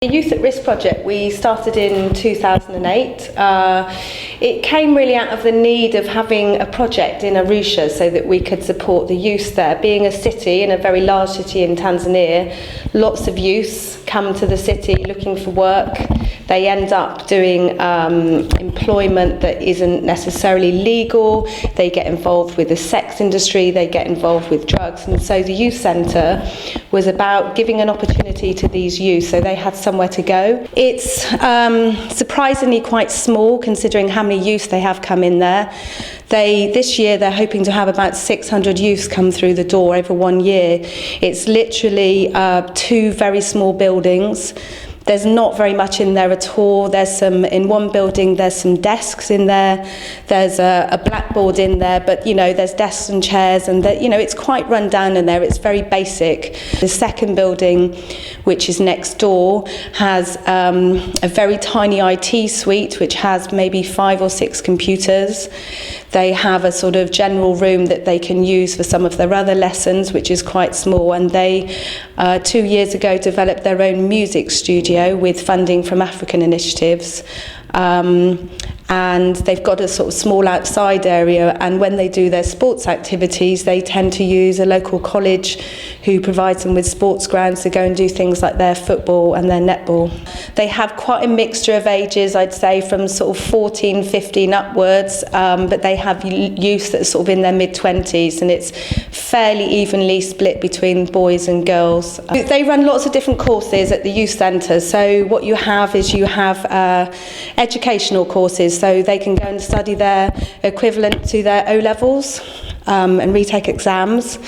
The Youth at Risk project we started in 2008. It came really out of the need of having a project in Arusha so that we could support the youth there. Being a city, in a very large city in Tanzania, lots of youths come to the city looking for work. They end up doing employment that isn't necessarily legal. They get involved with the sex industry, they get involved with drugs, and so the youth centre was about giving an opportunity to these youth so they had somewhere to go. It's surprisingly quite small considering how many youth they have come in there. This year they're hoping to have about 600 youths come through the door over 1 year. It's literally 2 very small buildings. There's not very much in there at all. In one building there's some desks in there. There's a blackboard in there, but there's desks and chairs, and it's quite run down in there. It's very basic. The second building, which is next door, has a very tiny IT suite which has maybe 5 or 6 computers. They have a sort of general room that they can use for some of their other lessons, which is quite small, and they 2 years ago developed their own music studio with funding from African initiatives. And they've got a sort of small outside area, and when they do their sports activities they tend to use a local college who provides them with sports grounds to go and do things like their football and their netball. They have quite a mixture of ages, I'd say from sort of 14, 15 upwards, but they have youth that are sort of in their mid-20s, and it's fairly evenly split between boys and girls. They run lots of different courses at the youth centre, so what you have is educational courses, so they can go and study their equivalent to their O-levels and retake exams.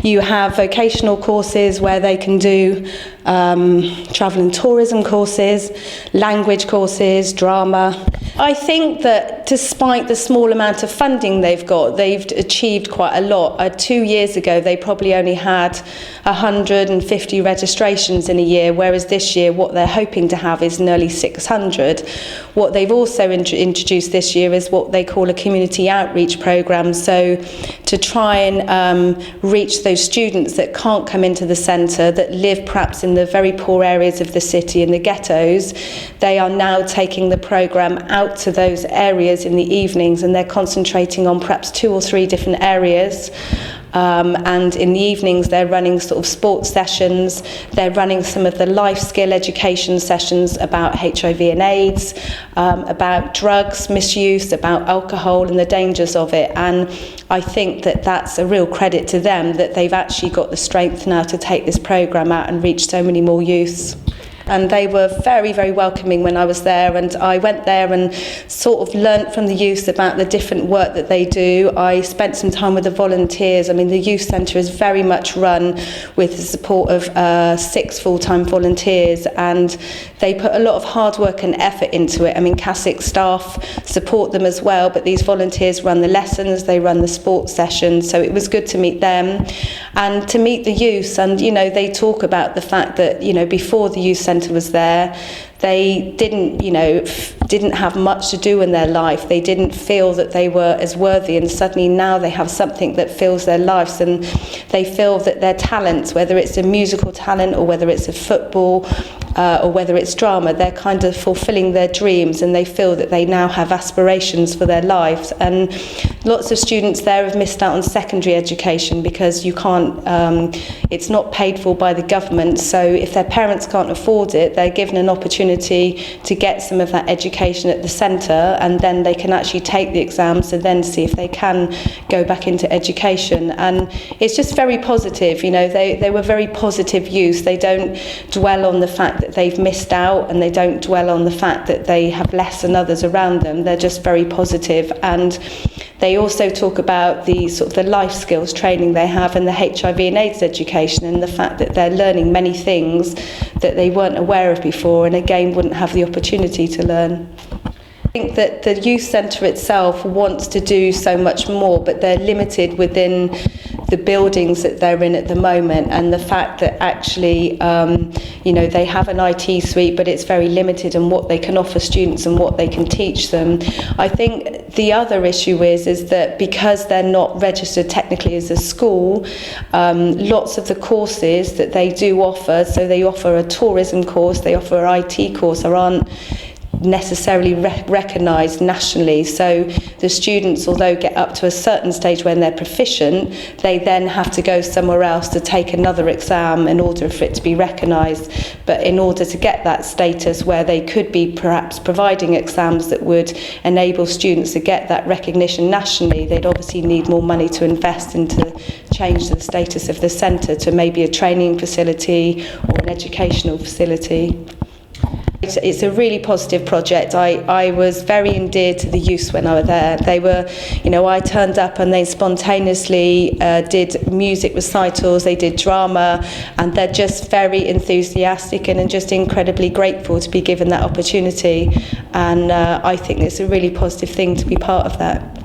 You have vocational courses where they can do travel and tourism courses, language courses, drama. I think that despite the small amount of funding they've got, they've achieved quite a lot. 2 years ago, they probably only had 150 registrations in a year, whereas this year what they're hoping to have is nearly 600. What they've also introduced this year is what they call a community outreach programme, so to try and reach those students that can't come into the centre, that live perhaps in the very poor areas of the city, in the ghettos. They are now taking the programme out to those areas in the evenings, and they're concentrating on perhaps 2 or 3 different areas. And in the evenings they're running sort of sports sessions, they're running some of the life skill education sessions about HIV and AIDS, about drugs misuse, about alcohol and the dangers of it, and I think that that's a real credit to them that they've actually got the strength now to take this programme out and reach so many more youths. And they were very, very welcoming when I was there, and I went there and sort of learnt from the youth about the different work that they do. I spent some time with the volunteers. I mean, the youth centre is very much run with the support of 6 full-time volunteers, and they put a lot of hard work and effort into it. I mean, CASEC staff support them as well, but these volunteers run the lessons, they run the sports sessions, so it was good to meet them and to meet the youth. And they talk about the fact that before the youth centre was there, they didn't have much to do in their life. They didn't feel that they were as worthy, and suddenly now they have something that fills their lives, and they feel that their talents, whether it's a musical talent or whether it's a football or whether it's drama, they're kind of fulfilling their dreams, and they feel that they now have aspirations for their lives. And lots of students there have missed out on secondary education because you can't, it's not paid for by the government, so if their parents can't afford it, they're given an opportunity to get some of that education at the centre, and then they can actually take the exams and then see if they can go back into education. And it's just very positive, they were very positive youth. They don't dwell on the fact that they've missed out, and they don't dwell on the fact that they have less than others around them. They're just very positive, and they also talk about the sort of the life skills training they have, and the HIV and AIDS education, and the fact that they're learning many things that they weren't aware of before, and again wouldn't have the opportunity to learn. I think that the youth centre itself wants to do so much more, but they're limited within the buildings that they're in at the moment, and the fact that actually they have an IT suite, but it's very limited in what they can offer students and what they can teach them. I think the other issue is that because they're not registered technically as a school, lots of the courses that they do offer, so they offer a tourism course, they offer an IT course, aren't necessarily recognised nationally. So the students, although get up to a certain stage when they're proficient, they then have to go somewhere else to take another exam in order for it to be recognised. But in order to get that status where they could be perhaps providing exams that would enable students to get that recognition nationally, they'd obviously need more money to invest into change the status of the centre to maybe a training facility or an educational facility. It's a really positive project. I was very endeared to the youth when I was there. They were, I turned up and they spontaneously did music recitals, they did drama, and they're just very enthusiastic and just incredibly grateful to be given that opportunity. And I think it's a really positive thing to be part of that.